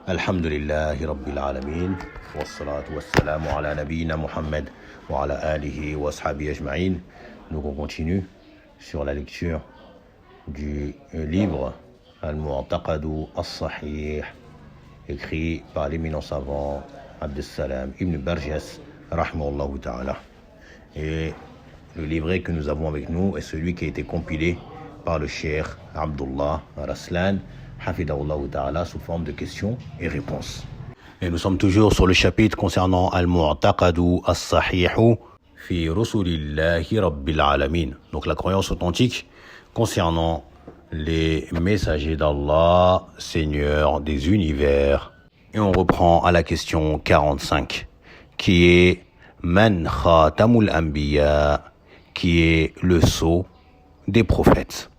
الحمد لله رب العالمين والصلاة والسلام على نبينا Muhammad wa ala alihi wa ashabihi ajma'in. Donc on continue sur la lecture du livre Al-Mu'taqadu As-Sahih, écrit par l'éminent savant Abdussalam Ibn Barjas rahimahullah ta'ala. Et le livret que nous avons avec nous est celui qui a été compilé par le cheikh Abdullah Raslan Hafidahullah ta'ala sous forme de questions et réponses. Et nous sommes toujours sur le chapitre concernant Al-Mu'taqadu As-Sahihu fi Rusulillahi Rabbil Alamin. Donc la croyance authentique concernant les messagers d'Allah, Seigneur des univers. Et on reprend à la question 45, qui est Man Khatamul Anbiya, qui est le sceau des prophètes.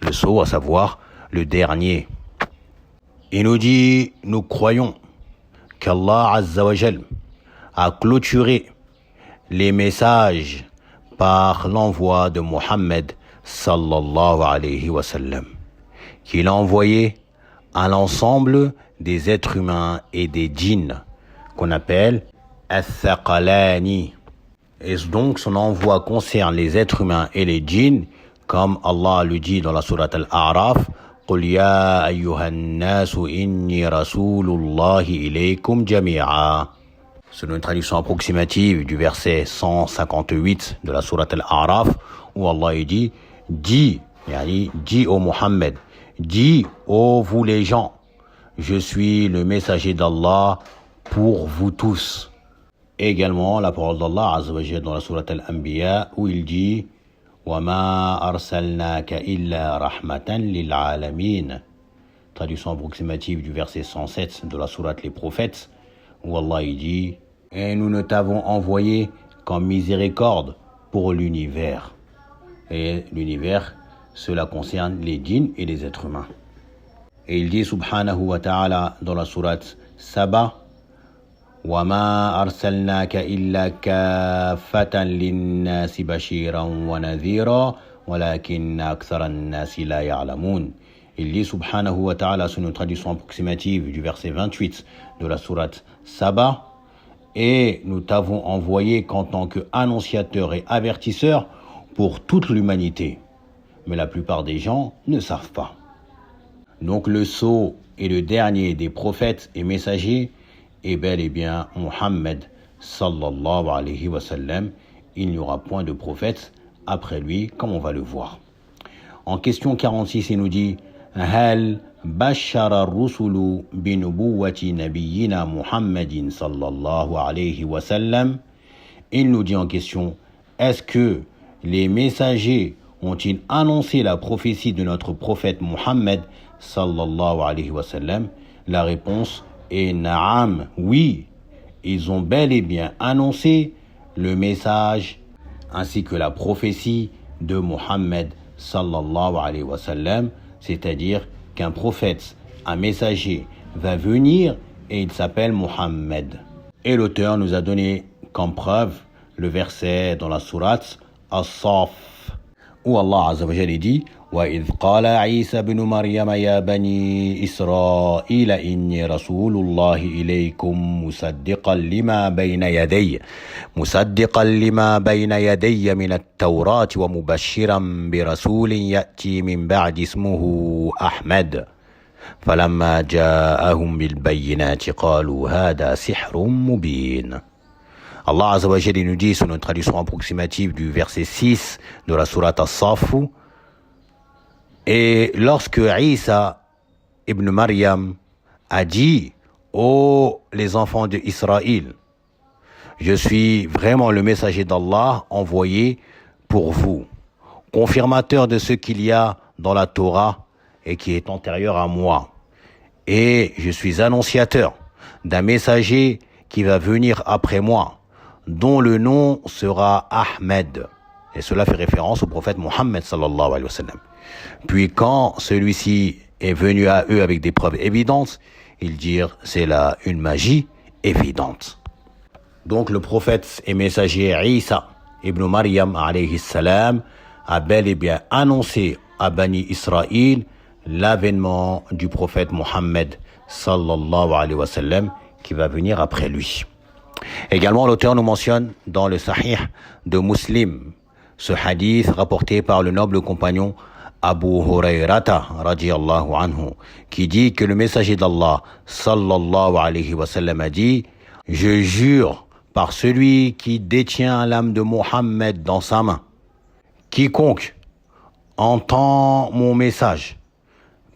Le sceau, à savoir le dernier. Il nous dit, nous croyons qu'Allah Azza wa Jal a clôturé les messages par l'envoi de Muhammad sallallahu alayhi wa sallam, qu'il a envoyé à l'ensemble des êtres humains et des djinns, qu'on appelle Al-Thaqalani. Et donc son envoi concerne les êtres humains et les djinns, comme Allah le dit dans la sourate Al-A'raf, قل يا أيها الناس إني رسول الله إليكم جميعا. Selon une traduction approximative du verset 158 de la sourate Al-A'raf, où Allah dit, dis ô Muhammad, dis ô vous les gens, je suis le messager d'Allah pour vous tous. Et également la parole d'Allah Azza wa Jalla dans la sourate Al-Anbiya, où il dit وَمَا أَرْسَلْنَاكَ إِلَّا رَحْمَةً لِلْعَالَمِينَ. Traduction approximative du verset 107 de la sourate Les Prophètes, où Allah y dit, et nous ne t'avons envoyé qu'en miséricorde pour l'univers. Et l'univers, cela concerne les djinns et les êtres humains. Et il dit subhanahu wa ta'ala dans la sourate Saba, وَمَا أَرْسَلْنَاكَ إِلَّا كَافَّةً لِلنَّاسِ بَشِيرًا وَنَذِيرًا وَلَكِنَّ أَكْثَرَ النَّاسِ لَا يَعْلَمُونَ. Il dit subhanahu wa ta'ala sur une traduction approximative du verset 28 de la sourate Saba, et nous t'avons envoyé qu'en tant qu'annonciateur et avertisseur pour toute l'humanité. Mais la plupart des gens ne savent pas. Donc le sceau et le dernier des prophètes et messagers est bel et bien Muhammad sallallahu alayhi wa sallam. Il n'y aura point de prophète après lui, comme on va le voir. En question 46, il nous dit Hal bashara ar-rusulu bi nubuwwati nabiyyina Muhammadin sallallahu alayhi wa sallam. Il nous dit en question, est-ce que les messagers ont-ils annoncé la prophétie de notre prophète Muhammad sallallahu alayhi wa sallam? La réponse est Naam, oui, ils ont bel et bien annoncé le message ainsi que la prophétie de Muhammad sallallahu alayhi wa sallam, c'est-à-dire qu'un prophète, un messager va venir et il s'appelle Muhammad. Et l'auteur nous a donné comme preuve le verset dans la sourate As-Saff, où Allah Azza wa Jalla dit وَإِذْ قَالَ عِيسَى بْنُ مَرْيَمَ يَا بَنِي إِسْرَائِيلَ إِنِّي رَسُولُ اللَّهِ إِلَيْكُمْ مُصَدِّقًا لِمَا بَيْنَ يَدَيَّ مِنَ التَّوْرَاةِ وَمُبَشِّرًا بِرَسُولٍ يَأْتِي مِنْ بَعْدِ اسْمُهُ أَحْمَدُ فَلَمَّا جَاءَهُمْ بِالْبَيِّنَاتِ قَالُوا هَذَا سِحْرٌ مُبِينٌ. Allah Azza wa Jalla nous dit sur une traduction approximative du verset 6 de la sourate As-Saff, et lorsque Isa ibn Maryam a dit ô les enfants d'Israël, je suis vraiment le messager d'Allah envoyé pour vous, confirmateur de ce qu'il y a dans la Torah et qui est antérieur à moi, et je suis annonciateur d'un messager qui va venir après moi, dont le nom sera Ahmed. Et cela fait référence au prophète Muhammad sallallahu alayhi wa sallam. Puis quand celui-ci est venu à eux avec des preuves évidentes, ils dirent c'est là une magie évidente. Donc le prophète et messager Isa ibn Maryam alayhi salam a bel et bien annoncé à Bani Israël l'avènement du prophète Mohammed sallallahu alayhi wa sallam qui va venir après lui. Également, l'auteur nous mentionne dans le Sahih de Muslim ce hadith rapporté par le noble compagnon Abu Hurayrata radiyallahu anhu qui dit que le messager d'Allah sallallahu alayhi wa sallam a dit: je jure par celui qui détient l'âme de Mohammed dans sa main, quiconque entend mon message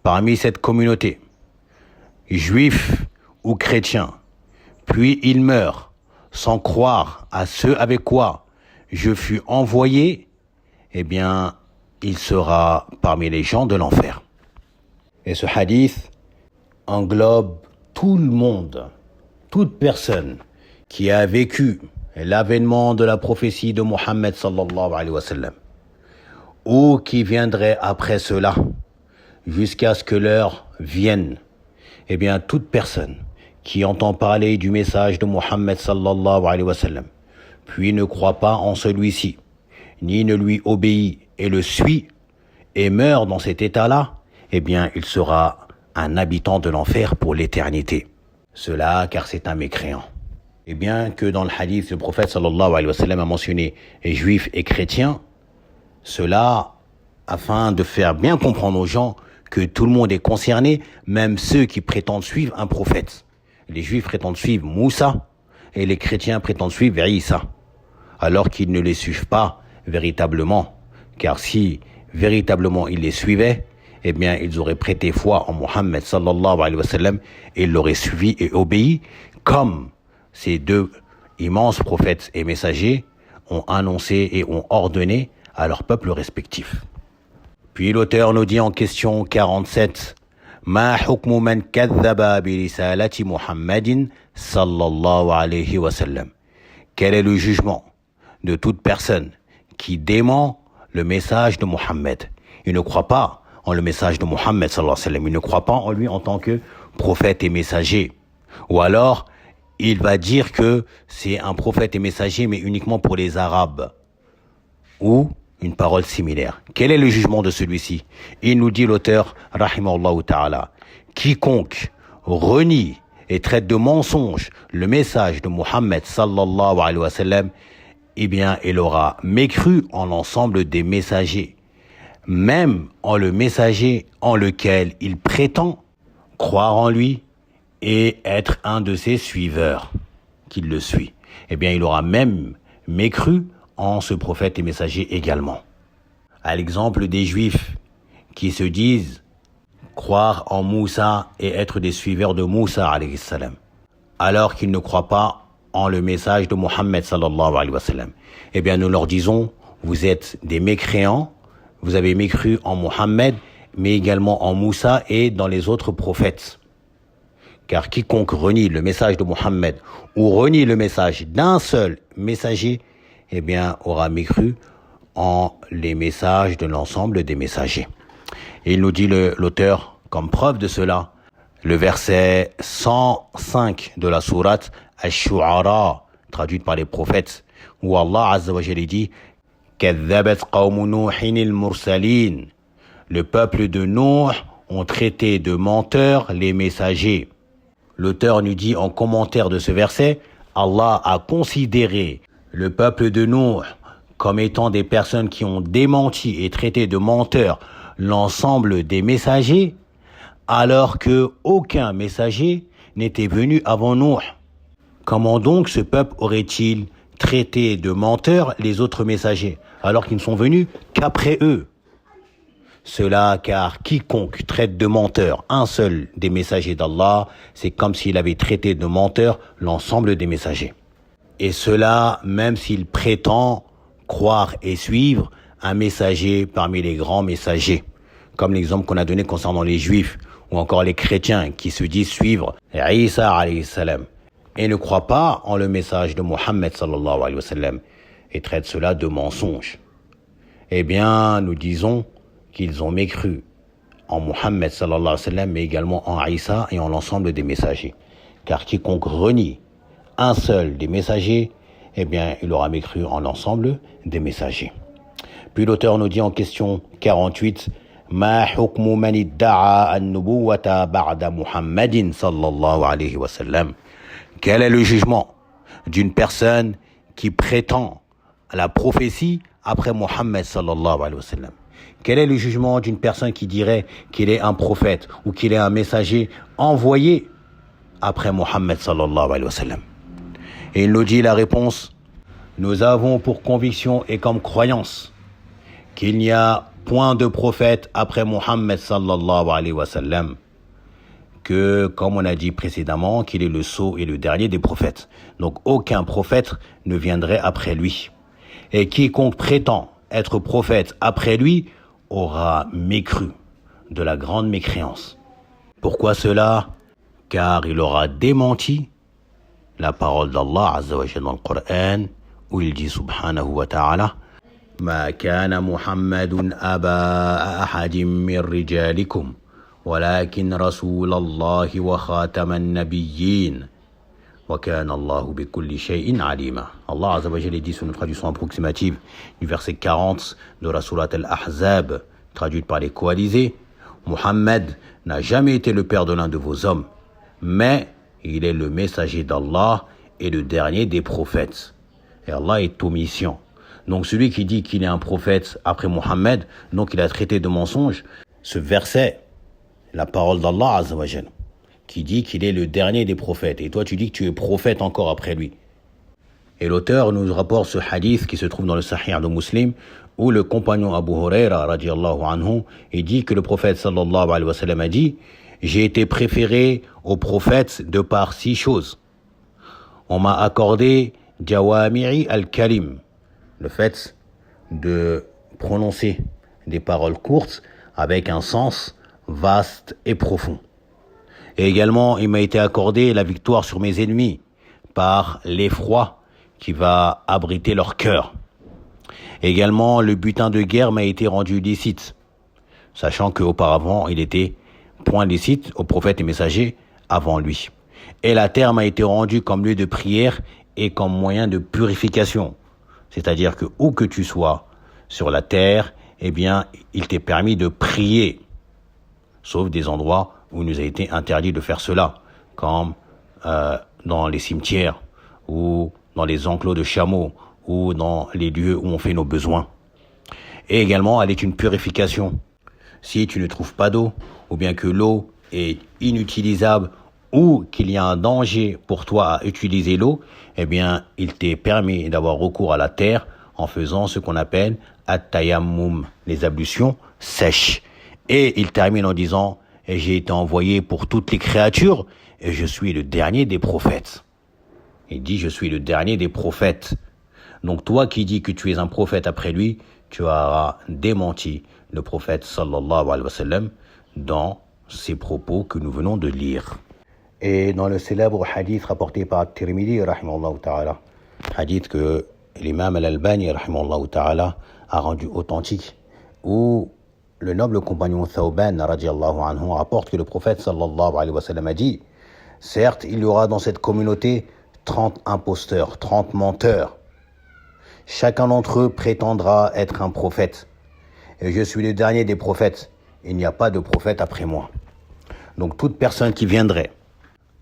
parmi cette communauté, juif ou chrétien, puis il meurt sans croire à ce avec quoi je fus envoyé, eh bien, il sera parmi les gens de l'enfer. Et ce hadith englobe tout le monde, toute personne qui a vécu l'avènement de la prophétie de Mohammed sallallahu alayhi wa sallam, ou qui viendrait après cela, jusqu'à ce que l'heure vienne. Eh bien, toute personne qui entend parler du message de Mohammed sallallahu alayhi wa sallam, puis ne croit pas en celui-ci, ni ne lui obéit et le suit, et meurt dans cet état-là, eh bien, il sera un habitant de l'enfer pour l'éternité. Cela, car c'est un mécréant. Et bien que dans le hadith, le prophète sallallahu alayhi wa sallam a mentionné les juifs et chrétiens, cela afin de faire bien comprendre aux gens que tout le monde est concerné, même ceux qui prétendent suivre un prophète. Les juifs prétendent suivre Moussa et les chrétiens prétendent suivre Isa, alors qu'ils ne les suivent pas véritablement. Car si véritablement ils les suivaient, eh bien ils auraient prêté foi en Mohammed sallallahu alayhi wa sallam et ils l'auraient suivi et obéi, comme ces deux immenses prophètes et messagers ont annoncé et ont ordonné à leur peuple respectif. Puis l'auteur nous dit en question 47: Ma hukmu man kadhaba bi risalati Muhammadin sallallahu alayhi wa sallam. Quel est le jugement de toute personne qui dément le message de Mohammed? Il ne croit pas en le message de Mohammed sallallahu alayhi wa sallam. Il ne croit pas en lui en tant que prophète et messager. Ou alors, il va dire que c'est un prophète et messager, mais uniquement pour les Arabes. Ou une parole similaire. Quel est le jugement de celui-ci? Il nous dit l'auteur, rahimahullah ta'ala, quiconque renie et traite de mensonge le message de Mohammed sallallahu alayhi wa sallam, eh bien, il aura mécru en l'ensemble des messagers, même en le messager en lequel il prétend croire en lui et être un de ses suiveurs, qu'il le suit. Eh bien, il aura même mécru en ce prophète et messager également. À l'exemple des Juifs qui se disent croire en Moussa et être des suiveurs de Moussa alayhi salam, alors qu'ils ne croient pas en le message de Mohammed sallallahu alayhi wa sallam. Eh bien, nous leur disons: vous êtes des mécréants, vous avez mécru en Mohammed, mais également en Moussa et dans les autres prophètes. Car quiconque renie le message de Mohammed ou renie le message d'un seul messager, eh bien, aura mécru en les messages de l'ensemble des messagers. Et il nous dit l'auteur, comme preuve de cela, le verset 105 de la sourate Ash-Shu'ara, traduite par les prophètes, où Allah Azza wa Jalla dit: Kadhabat qawmu Nuhin al-mursalin. Le peuple de Nuh ont traité de menteurs les messagers. L'auteur nous dit en commentaire de ce verset: Allah a considéré le peuple de Nuh comme étant des personnes qui ont démenti et traité de menteurs l'ensemble des messagers, alors que aucun messager n'était venu avant Nuh. Comment donc ce peuple aurait-il traité de menteurs les autres messagers, alors qu'ils ne sont venus qu'après eux? Cela car quiconque traite de menteur un seul des messagers d'Allah, c'est comme s'il avait traité de menteur l'ensemble des messagers. Et cela même s'il prétend croire et suivre un messager parmi les grands messagers, comme l'exemple qu'on a donné concernant les Juifs ou encore les chrétiens qui se disent suivre Isa alayhi salam et ne croient pas en le message de Mohammed sallallahu alayhi wa sallam et traitent cela de mensonge. Eh bien, nous disons qu'ils ont mécru en Mohammed sallallahu alayhi wa sallam, mais également en Isa et en l'ensemble des messagers. Car quiconque renie un seul des messagers, eh bien, il aura mécru en l'ensemble des messagers. Puis l'auteur nous dit en question 48, ما حكم من ادعى النبوة بعد محمد صلى الله عليه وسلم. Quel est le jugement d'une personne qui prétend à la prophétie après Mohammed sallallahu alayhi wa sallam? Quel est le jugement d'une personne qui dirait qu'il est un prophète ou qu'il est un messager envoyé après Mohammed sallallahu alayhi wa sallam? Et il nous dit la réponse: nous avons pour conviction et comme croyance qu'il n'y a point de prophète après Mohammed sallallahu alayhi wa sallam, que, comme on a dit précédemment, qu'il est le sceau et le dernier des prophètes. Donc aucun prophète ne viendrait après lui. Et quiconque prétend être prophète après lui aura mécru de la grande mécréance. Pourquoi cela? Car il aura démenti la parole d'Allah Azza wa Jalla dans le Coran, où il dit subhanahu wa ta'ala: ما كان محمد أبا أحد من رجالكم ولكن رسول الله وخاتم النبيين وكان الله بكل شيء عليما. Allah Azza wa Jalla dit sur une traduction approximative du verset 40 de la sourate Al-Ahzab, traduite par les coalisés: Muhammad n'a jamais été le père de l'un de vos hommes, mais il est le messager d'Allah et le dernier des prophètes. Et Allah est omniscient. Donc celui qui dit qu'il est un prophète après Mohammed, donc il a traité de mensonge ce verset, la parole d'Allah Azza wa Jalla, qui dit qu'il est le dernier des prophètes. Et toi tu dis que tu es prophète encore après lui. Et l'auteur nous rapporte ce hadith qui se trouve dans le Sahih de Muslim, où le compagnon Abu Huraira radiyallahu anhu, il dit que le prophète sallallahu alayhi wa sallam a dit: j'ai été préféré au prophète de par 6 choses. On m'a accordé Jawami'i al-Kalim, le fait de prononcer des paroles courtes avec un sens vaste et profond. Et également, il m'a été accordé la victoire sur mes ennemis par l'effroi qui va abriter leur cœur. Également, le butin de guerre m'a été rendu licite, sachant qu'auparavant, il était point licite aux prophètes et messagers avant lui. Et la terre m'a été rendue comme lieu de prière et comme moyen de purification. C'est-à-dire que où que tu sois sur la terre, eh bien, il t'est permis de prier, sauf des endroits où il nous a été interdit de faire cela, comme dans les cimetières, ou dans les enclos de chameaux, ou dans les lieux où on fait nos besoins. Et également, elle est une purification. Si tu ne trouves pas d'eau, ou bien que l'eau est inutilisable, ou qu'il y a un danger pour toi à utiliser l'eau, eh bien, il t'est permis d'avoir recours à la terre en faisant ce qu'on appelle at-tayammum, les ablutions sèches. Et il termine en disant: et j'ai été envoyé pour toutes les créatures, et je suis le dernier des prophètes. Il dit: je suis le dernier des prophètes. Donc toi qui dis que tu es un prophète après lui, tu auras démenti le prophète sallallahu alayhi wa sallam dans ces propos que nous venons de lire. Et dans le célèbre hadith rapporté par Tirmidhi rahimahullah ta'ala, hadith que l'imam al-Albani rahimahullah ta'ala a rendu authentique, où le noble compagnon Thawban radiyallahu anhu rapporte que le prophète sallallahu alayhi wa sallam a dit: certes, il y aura dans cette communauté 30 imposteurs, 30 menteurs. Chacun d'entre eux prétendra être un prophète. Et je suis le dernier des prophètes. Il n'y a pas de prophète après moi. Donc toute personne qui viendrait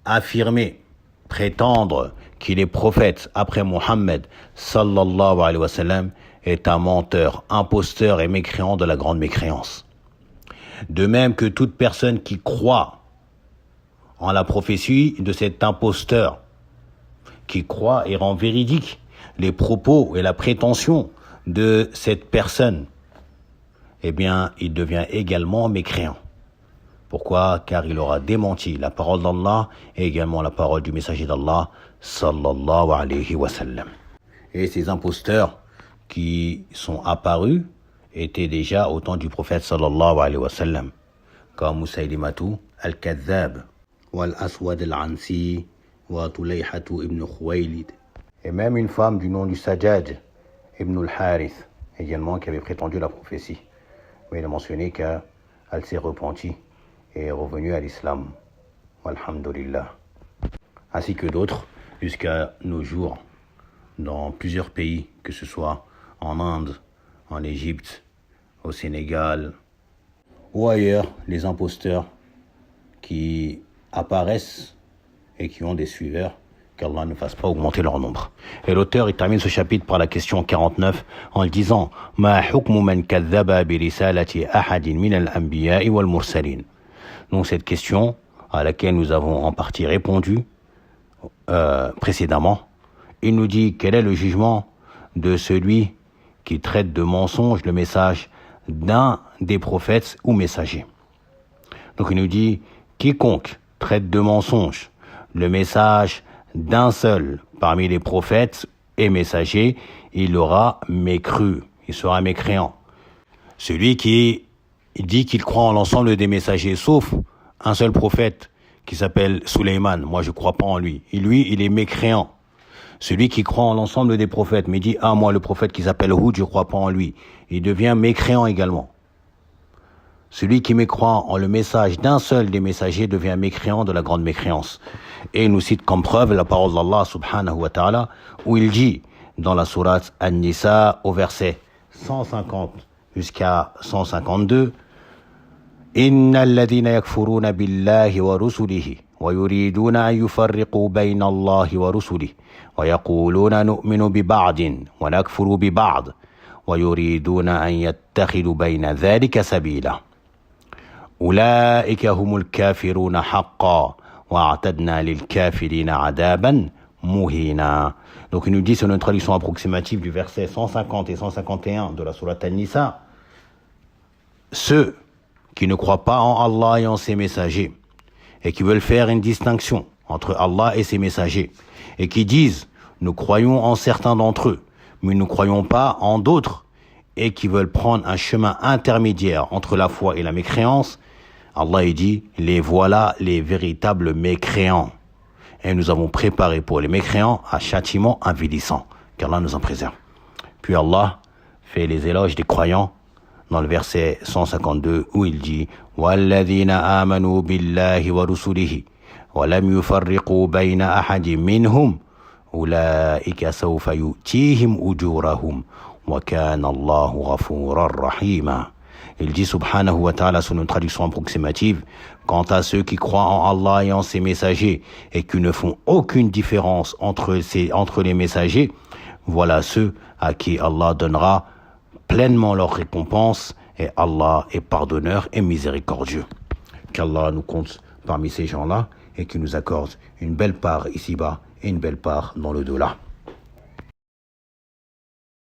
affirmer, prétendre qu'il est prophète après Mohammed sallallahu alayhi wa sallam est un menteur, imposteur et mécréant de la grande mécréance. De même que toute personne qui croit en la prophétie de cet imposteur, qui croit et rend véridique les propos et la prétention de cette personne, eh bien, il devient également mécréant. Pourquoi? Car il aura démenti la parole d'Allah et également la parole du messager d'Allah sallallahu alayhi wa sallam. Et ces imposteurs qui sont apparus étaient déjà au temps du prophète sallallahu alayhi wa sallam, comme Musaylimatu al-Kadhab, wal-Aswad al-Ansi, wa Tulayhatu ibn Khuwaylid. Et même une femme du nom du Sajjad ibn al-Harith, également qui avait prétendu la prophétie. Mais il a mentionné qu'elle s'est repentie et est revenue à l'islam. Walhamdulillah. Ainsi que d'autres jusqu'à nos jours, dans plusieurs pays, que ce soit en Inde, en Égypte, au Sénégal, ou ailleurs les imposteurs qui apparaissent et qui ont des suiveurs, qu'Allah ne fasse pas augmenter leur nombre. Et l'auteur, il termine ce chapitre par la question 49 en disant « Ma hukmu man kadhaba bi risalati ahadin min al-anbiya'i wal mursalin » Donc cette question, à laquelle nous avons en partie répondu précédemment, il nous dit quel est le jugement de celui qui traite de mensonge le message d'un des prophètes ou messagers. Donc il nous dit quiconque traite de mensonge le message d'un seul parmi les prophètes et messagers, il aura mécru, il sera mécréant. Celui qui dit qu'il croit en l'ensemble des messagers, sauf un seul prophète qui s'appelle Suleiman, moi je crois pas en lui. Et lui, il est mécréant. Celui qui croit en l'ensemble des prophètes, mais dit, moi le prophète qui s'appelle Houd, je crois pas en lui. Il devient mécréant également. Celui qui mécroit en le message d'un seul des messagers devient mécréant de la grande mécréance. Et il nous cite comme preuve la parole d'Allah subhanahu wa ta'ala, où il dit, dans la sourate An-Nisa, au verset 150 jusqu'à 152, « Inna alladhina yakfuruna billahi wa rusulihi, wa yuriduna an yufarriqu bayna Allahi wa rusulihi, wa yaquluna nu'minu bi ba'din, wa nakfuru bi ba'd, wa yuriduna an yattakhidu bayna dhalika sabila. أولئك هم الكافرون حقا وأعتدنا للكافرين عذابا مهينا. Donc il nous dit, c'est une traduction approximative du verset 150 et 151 de la sourate An-Nisa. Ceux qui ne croient pas en Allah et en ses messagers et qui veulent faire une distinction entre Allah et ses messagers et qui disent nous croyons en certains d'entre eux mais nous ne croyons pas en d'autres et qui veulent prendre un chemin intermédiaire entre la foi et la mécréance, Allah dit, les voilà les véritables mécréants. Et nous avons préparé pour les mécréants un châtiment avilissant, qu'Allah nous en préserve. Puis Allah fait les éloges des croyants dans le verset 152 où il dit « Walladhina amanu billahi wa rusulihi wa lam yufarriqu bayna ahadin minhum ulaika sawfa yu'tihim ujurahum wa kana Allahu ghafuran rahima » Il dit subhanahu wa ta'ala sous une traduction approximative, quant à ceux qui croient en Allah et en ses messagers et qui ne font aucune différence entre les messagers, voilà ceux à qui Allah donnera pleinement leur récompense et Allah est pardonneur et miséricordieux. Qu'Allah nous compte parmi ces gens-là et qu'il nous accorde une belle part ici-bas et une belle part dans le delà.